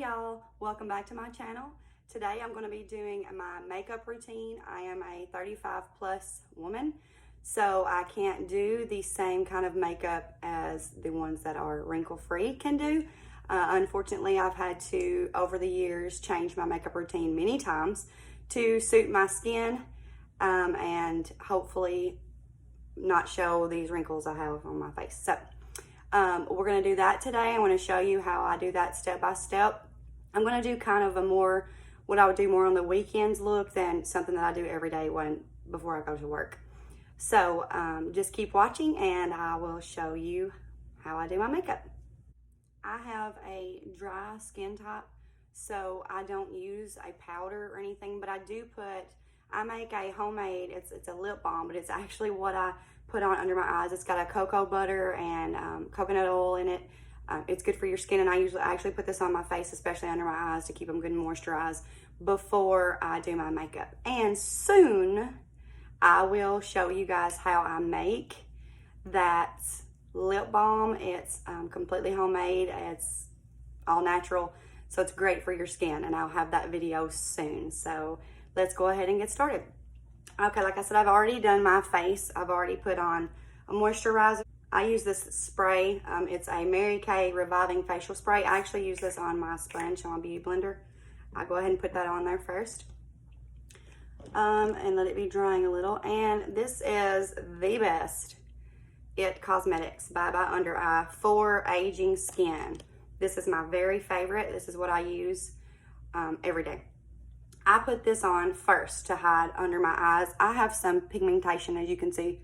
Hey y'all, welcome back to my channel. Today I'm going to be doing my makeup routine. I am a 35 plus woman, so I can't do the same kind of makeup as the ones that are wrinkle free can do. Unfortunately, I've had to, over the years, change my makeup routine many times to suit my skin and hopefully not show these wrinkles I have on my face. So we're going to do that today. I want to show you how I do that step by step. I'm going to do kind of a more, what I would do more on the weekends look than something that I do every day before I go to work. So just keep watching and I will show you how I do my makeup. I have a dry skin type, so I don't use a powder or anything, but I make a homemade, it's a lip balm, but it's actually what I put on under my eyes. It's got a cocoa butter and coconut oil in it. It's good for your skin, and I actually put this on my face, especially under my eyes, to keep them good and moisturized before I do my makeup. And soon I will show you guys how I make that lip balm. It's completely homemade. It's all natural, so it's great for your skin, and I'll have that video soon. So let's go ahead and get started. Okay, like I said, I've already done my face. I've already put on a moisturizer. I use this spray. It's a Mary Kay Reviving Facial Spray. I actually use this on my sponge, on my beauty blender. I'll go ahead and put that on there first. And let it be drying a little. And this is the best It Cosmetics Bye Bye Under Eye for aging skin. This is my very favorite. This is what I use every day. I put this on first to hide under my eyes. I have some pigmentation, as you can see,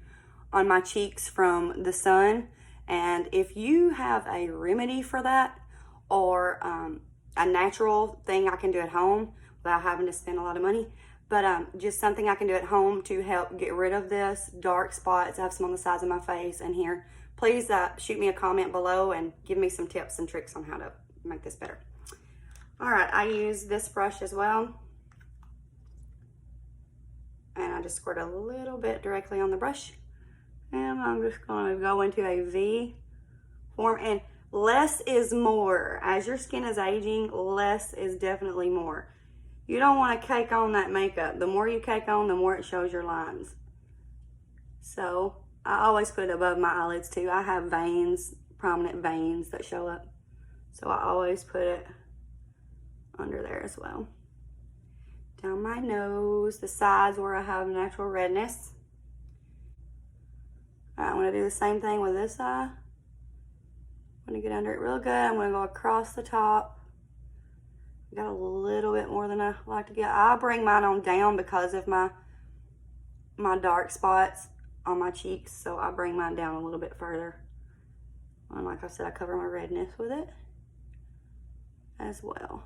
on my cheeks from the sun. And if you have a remedy for that, or a natural thing I can do at home without having to spend a lot of money, but just something I can do at home to help get rid of this dark spots. I have some on the sides of my face and here. Please shoot me a comment below and give me some tips and tricks on how to make this better. All right, I use this brush as well. And I just squirt a little bit directly on the brush. And I'm just going to go into a V form. And less is more. As your skin is aging, less is definitely more. You don't want to cake on that makeup. The more you cake on, the more it shows your lines. So I always put it above my eyelids too. I have veins, prominent veins that show up. So I always put it under there as well. Down my nose, the sides where I have natural redness. I'm going to do the same thing with this eye. I'm going to get under it real good. I'm going to go across the top. Got a little bit more than I like to get. I bring mine on down because of my dark spots on my cheeks, so I bring mine down a little bit further. And like I said, I cover my redness with it as well.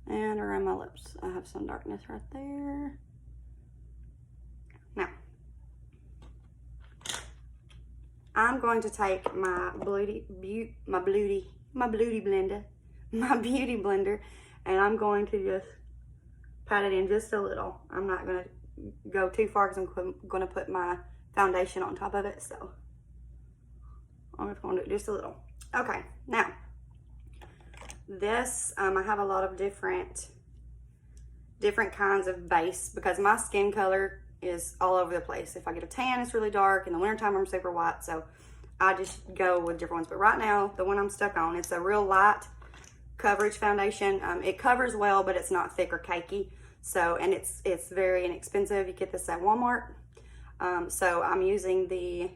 And around my lips, I have some darkness right there. Now, I'm going to take my beauty blender, and I'm going to just pat it in just a little. I'm not going to go too far because I'm going to put my foundation on top of it, so I'm just going to do it just a little. Okay, now, this, I have a lot of different kinds of base because my skin color is all over the place. If I get a tan, it's really dark. In the wintertime, I'm super white, so I just go with different ones. But right now, the one I'm stuck on, it's a real light coverage foundation. It covers well, but it's not thick or cakey. So, and it's very inexpensive. You get this at Walmart. So I'm using the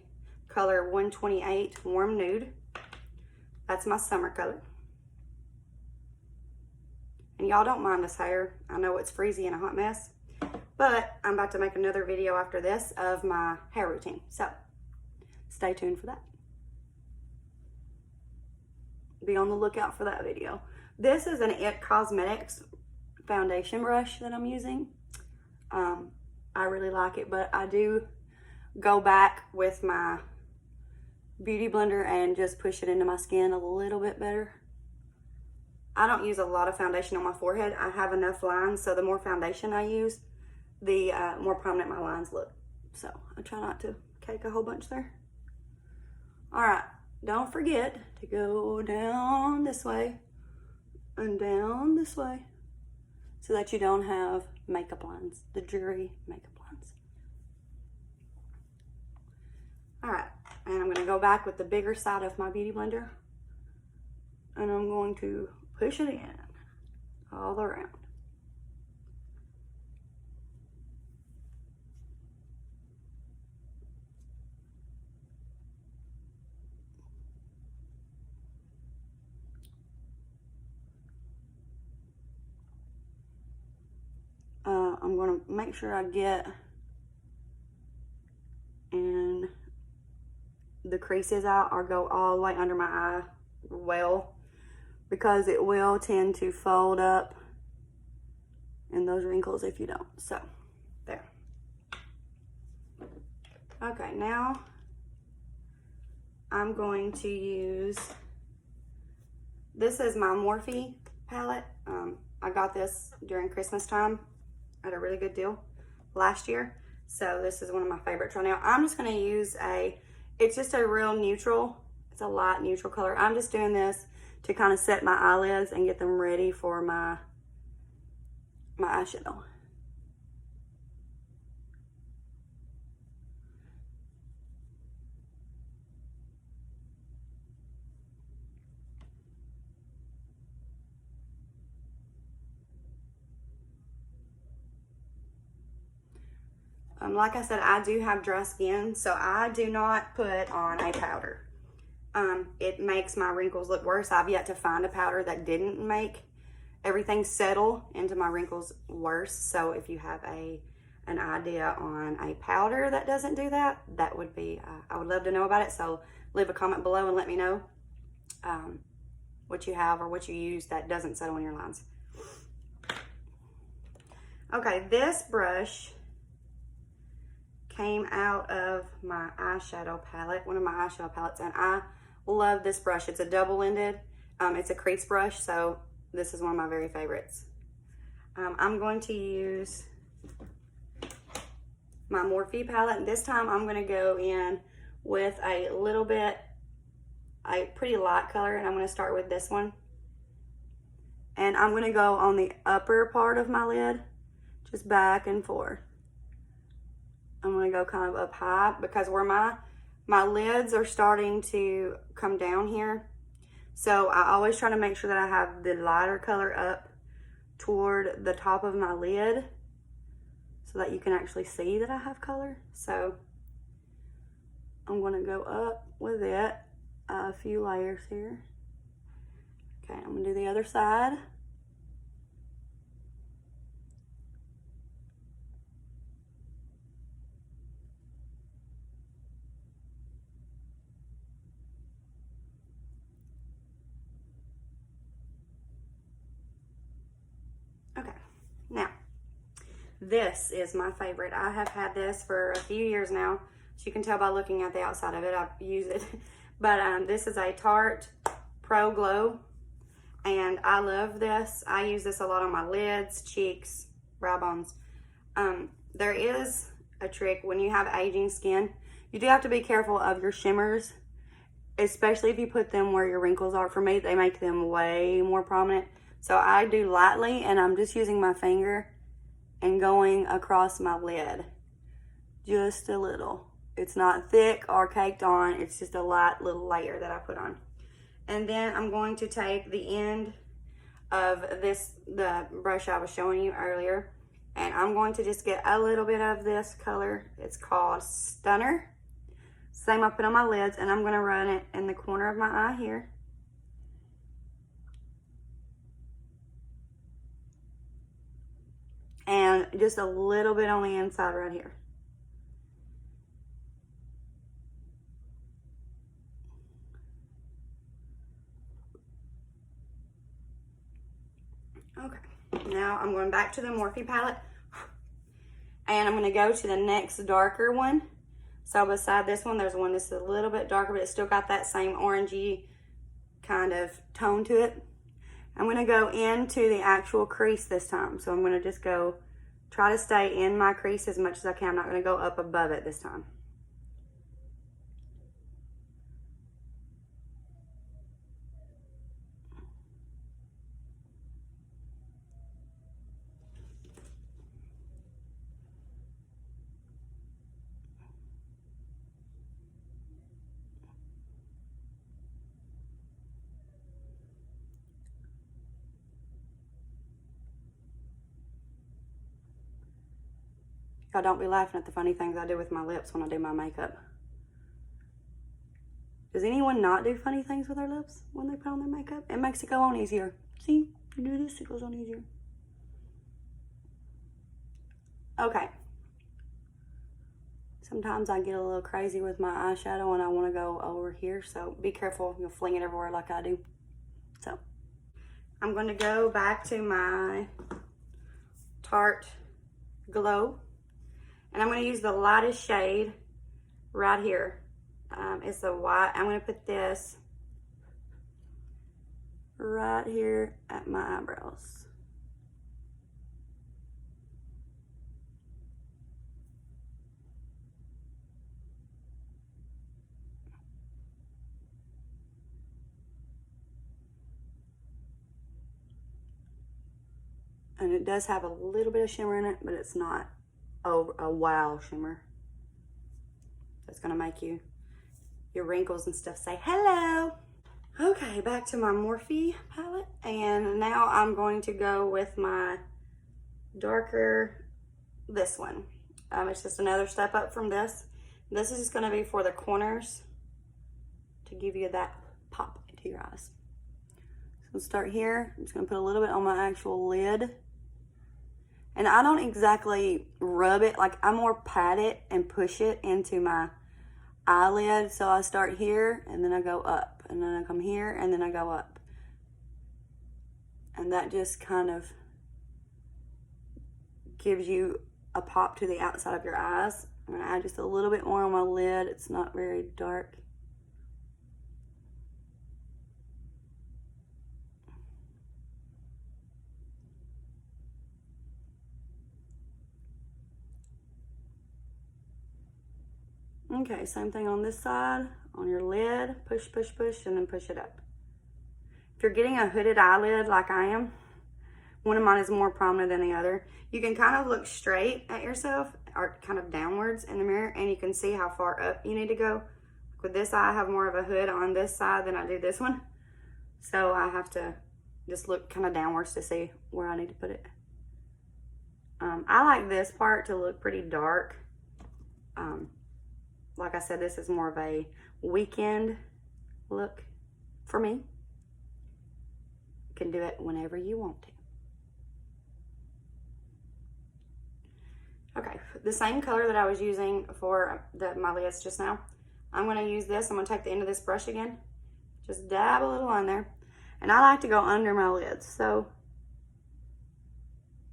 color 128 Warm Nude. That's my summer color. And y'all don't mind this hair. I know it's freezy and a hot mess, but I'm about to make another video after this of my hair routine. So stay tuned for that. Be on the lookout for that video. This is an It Cosmetics foundation brush that I'm using. I really like it, but I do go back with my beauty blender and just push it into my skin a little bit better. I don't use a lot of foundation on my forehead. I have enough lines, so the more foundation I use, the more prominent my lines look. So I try not to cake a whole bunch there. All right, don't forget to go down this way and down this way so that you don't have makeup lines, the dreary makeup lines. All right, and I'm gonna go back with the bigger side of my Beauty Blender, and I'm going to push it in all around. I'm going to make sure I get in the creases out or go all the way under my eye well, because it will tend to fold up in those wrinkles if you don't. So there. Okay, now I'm going to use, this is my Morphe palette. I got this during Christmas time at a really good deal last year. So this is one of my favorites right now. I'm just gonna use it's just a real neutral, it's a light neutral color. I'm just doing this to kind of set my eyelids and get them ready for my eyeshadow. Like I said, I do have dry skin, so I do not put on a powder. It makes my wrinkles look worse. I've yet to find a powder that didn't make everything settle into my wrinkles worse. So if you have an idea on a powder that doesn't do that, that would be, I would love to know about it. So leave a comment below and let me know what you have or what you use that doesn't settle in your lines. Okay, this brush came out of my eyeshadow palette, one of my eyeshadow palettes, and I love this brush. It's a double-ended, it's a crease brush, so this is one of my very favorites. I'm going to use my Morphe palette, and this time I'm gonna go in with a little bit, a pretty light color, and I'm gonna start with this one. And I'm gonna go on the upper part of my lid, just back and forth. I'm gonna go kind of up high because where my lids are starting to come down here. So I always try to make sure that I have the lighter color up toward the top of my lid so that you can actually see that I have color. So I'm gonna go up with it a few layers here. Okay, I'm gonna do the other side. Okay, now this is my favorite. I have had this for a few years now. As you can tell by looking at the outside of it, I use it. But this is a Tarte Pro Glow, and I love this. I use this a lot on my lids, cheeks, brow bones. There is a trick when you have aging skin. You do have to be careful of your shimmers, especially if you put them where your wrinkles are. For me, they make them way more prominent. So I do lightly, and I'm just using my finger and going across my lid. Just a little. It's not thick or caked on. It's just a light little layer that I put on. And then I'm going to take the end of the brush I was showing you earlier, and I'm going to just get a little bit of this color. It's called Stunner. Same I put on my lids, and I'm going to run it in the corner of my eye here. And just a little bit on the inside right here. Okay, now I'm going back to the Morphe palette, and I'm going to go to the next darker one. So beside this one, there's one that's a little bit darker, but it's still got that same orangey kind of tone to it. I'm going to go into the actual crease this time. So I'm going to just go, try to stay in my crease as much as I can. I'm not going to go up above it this time. Y'all don't be laughing at the funny things I do with my lips when I do my makeup. Does anyone not do funny things with their lips when they put on their makeup? It makes it go on easier. See, you do this, it goes on easier. Okay. Sometimes I get a little crazy with my eyeshadow and I want to go over here, so be careful. You'll fling it everywhere like I do. So, I'm going to go back to my Tarte Glow, and I'm going to use the lightest shade right here. It's the white. I'm going to put this right here at my eyebrows. And it does have a little bit of shimmer in it, but it's not a wow shimmer. It's gonna make your wrinkles and stuff say hello. Okay, back to my Morphe palette. And now I'm going to go with my darker, this one. It's just another step up from this. This is just gonna be for the corners to give you that pop into your eyes. So we'll start here. I'm just gonna put a little bit on my actual lid. And I don't exactly rub it, like I more pat it and push it into my eyelid. So I start here and then I go up, and then I come here and then I go up. And that just kind of gives you a pop to the outside of your eyes. I'm gonna add just a little bit more on my lid. It's not very dark. Okay, same thing on this side, on your lid, push, push, push, and then push it up. If you're getting a hooded eyelid like I am, one of mine is more prominent than the other, you can kind of look straight at yourself or kind of downwards in the mirror, and you can see how far up you need to go. With this eye, I have more of a hood on this side than I do this one. So I have to just look kind of downwards to see where I need to put it. I like this part to look pretty dark. Like I said, this is more of a weekend look for me. You can do it whenever you want to. Okay, the same color that I was using for my lids just now, I'm going to use this. I'm going to take the end of this brush again, just dab a little on there. And I like to go under my lids, so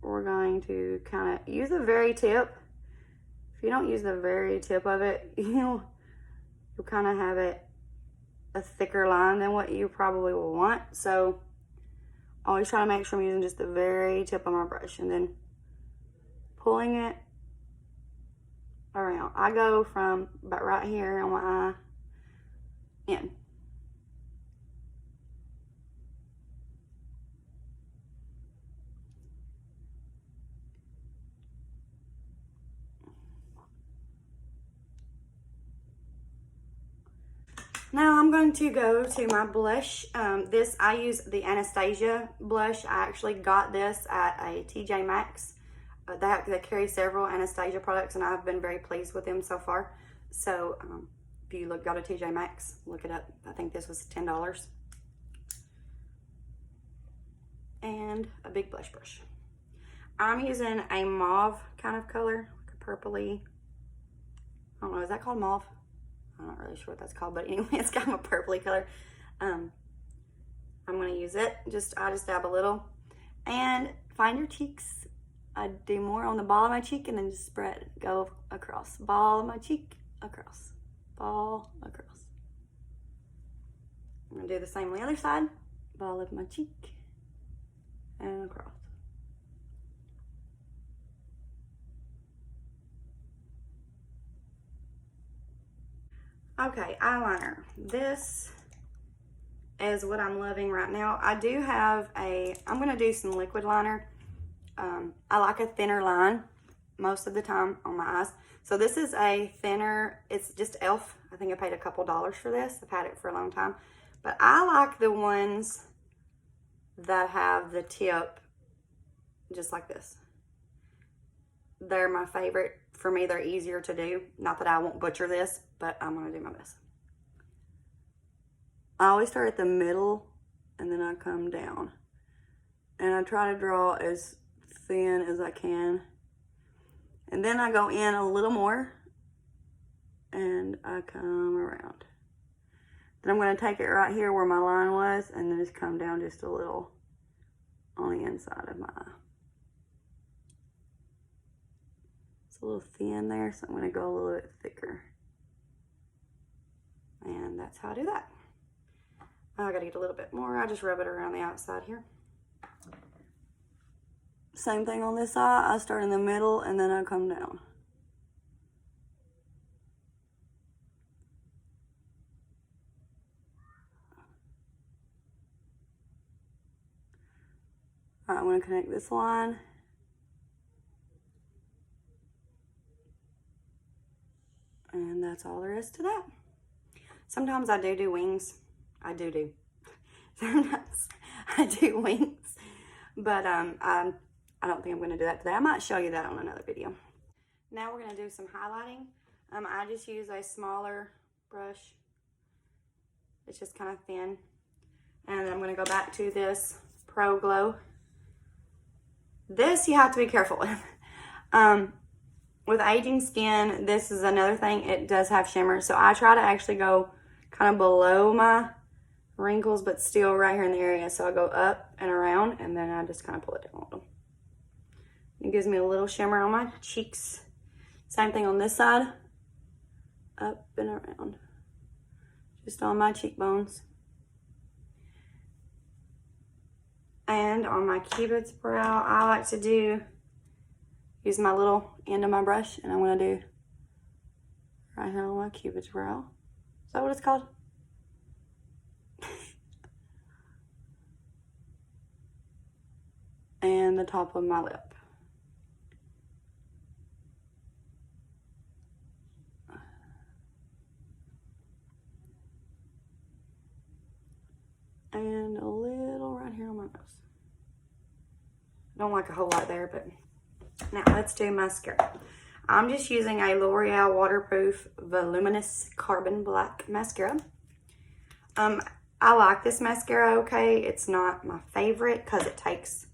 we're going to kind of use the very tip. If you don't use the very tip of it, you'll kind of have it a thicker line than what you probably will want. So always try to make sure I'm using just the very tip of my brush and then pulling it around. I go from about right here on my eye in. Now I'm going to go to my blush. I use the Anastasia blush. I actually got this at a TJ Maxx. They carry several Anastasia products, and I've been very pleased with them so far. So if you go to TJ Maxx, look it up. I think this was $10. And a big blush brush. I'm using a mauve kind of color, like a purpley. I don't know, is that called mauve? I'm not really sure what that's called, but anyway, it's kind of a purpley color. I'm going to use it. I just dab a little. And find your cheeks. I do more on the ball of my cheek and then just spread. Go across. Ball of my cheek, across. Ball, across. I'm going to do the same on the other side. Ball of my cheek and across. Okay, eyeliner. This is what I'm loving right now. I do have I'm going to do some liquid liner. I like a thinner line most of the time on my eyes. So this is a thinner, it's just e.l.f. I think I paid a couple dollars for this. I've had it for a long time. But I like the ones that have the tip just like this. they're my favorite. For me, they're easier to do. Not that I won't butcher this, but I'm gonna do my best. I always start at the middle and then I come down. And I try to draw as thin as I can. And then I go in a little more and I come around. Then I'm gonna take it right here where my line was and then just come down just a little on the inside of my eye. It's a little thin there, so I'm gonna go a little bit thicker. And that's how I do that. I gotta get a little bit more. I just rub it around the outside here. Same thing on this eye. I start in the middle and then I come down. All right, I'm gonna connect this line. And that's all there is to that. Sometimes I do wings. I do. Sometimes I do wings. But I don't think I'm going to do that today. I might show you that on another video. Now we're going to do some highlighting. I just use a smaller brush. It's just kind of thin. And then I'm going to go back to this Pro Glow. This you have to be careful with. With aging skin, this is another thing. It does have shimmer. So I try to actually go kind of below my wrinkles, but still right here in the area. So I go up and around, and then I just kind of pull it down a little. It gives me a little shimmer on my cheeks. Same thing on this side. Up and around. Just on my cheekbones. And on my Cupid's brow, I like to use my little end of my brush, and I'm going to do right here on my Cupid's brow. Is that what it's called? And the top of my lip. And a little right here on my nose. Don't like a whole lot there, but now let's do mascara. I'm just using a L'Oreal Waterproof Voluminous Carbon Black Mascara. I like this mascara okay. It's not my favorite because it takes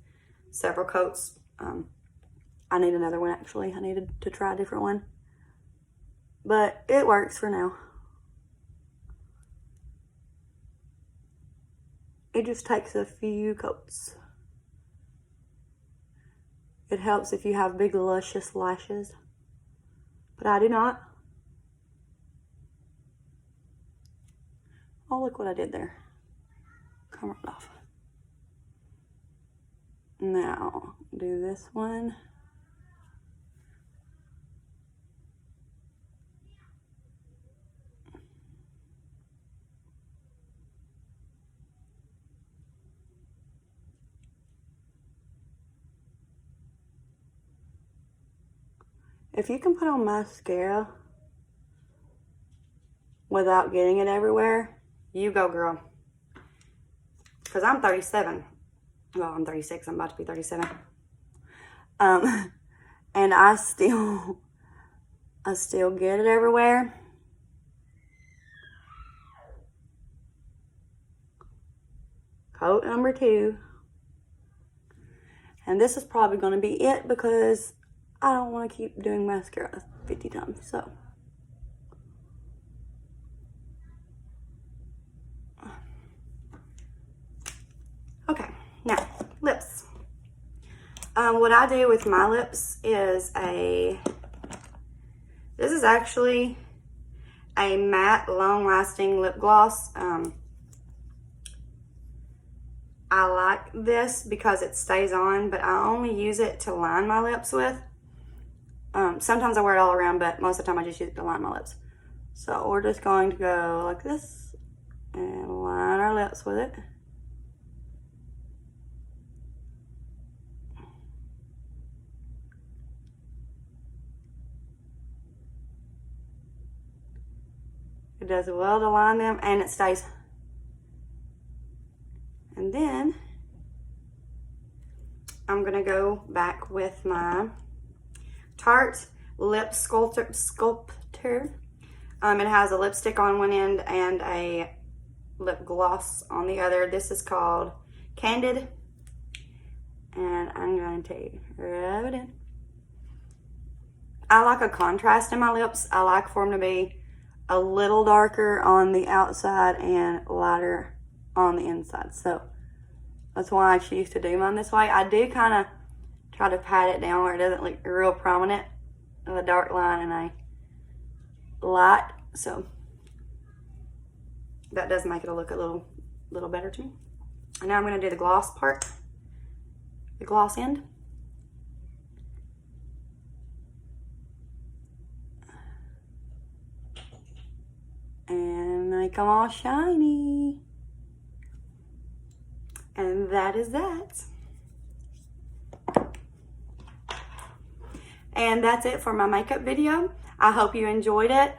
several coats. I need another one actually. I needed to try a different one. But it works for now. It just takes a few coats. It helps if you have big luscious lashes. But I do not. Oh, look what I did there. Come right off. Now, do this one. If you can put on mascara without getting it everywhere, you go, girl. Because I'm 37. Well, I'm 36. I'm about to be 37. And I still get it everywhere. Coat number 2. And this is probably going to be it because I don't want to keep doing mascara 50 times, so. Okay, now, lips. What I do with my lips is this is actually a matte, long-lasting lip gloss. I like this because it stays on, but I only use it to line my lips with. Sometimes I wear it all around, but most of the time I just use it to line my lips. So we're just going to go like this and line our lips with it. It does well to line them and it stays. And then I'm gonna go back with my Tarte Lip Sculptor. It has a lipstick on one end and a lip gloss on the other. This is called Candid. And I'm going to rub it in. I like a contrast in my lips. I like for them to be a little darker on the outside and lighter on the inside. So that's why I choose to do mine this way. I do kind of try to pat it down where it doesn't look real prominent with a dark line and a light. So that does make it look a little better to me. And now I'm going to do the gloss part, the gloss end. And they come all shiny. And that is that. And that's it for my makeup video. I hope you enjoyed it.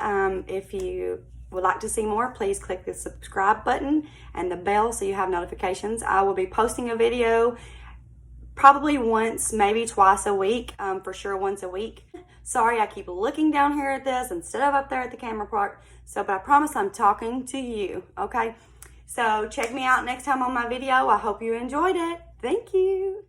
If you would like to see more, please click the subscribe button and the bell so you have notifications. I will be posting a video probably once, maybe twice a week, for sure once a week. Sorry, I keep looking down here at this instead of up there at the camera part. So, but I promise I'm talking to you, okay? So check me out next time on my video. I hope you enjoyed it. Thank you.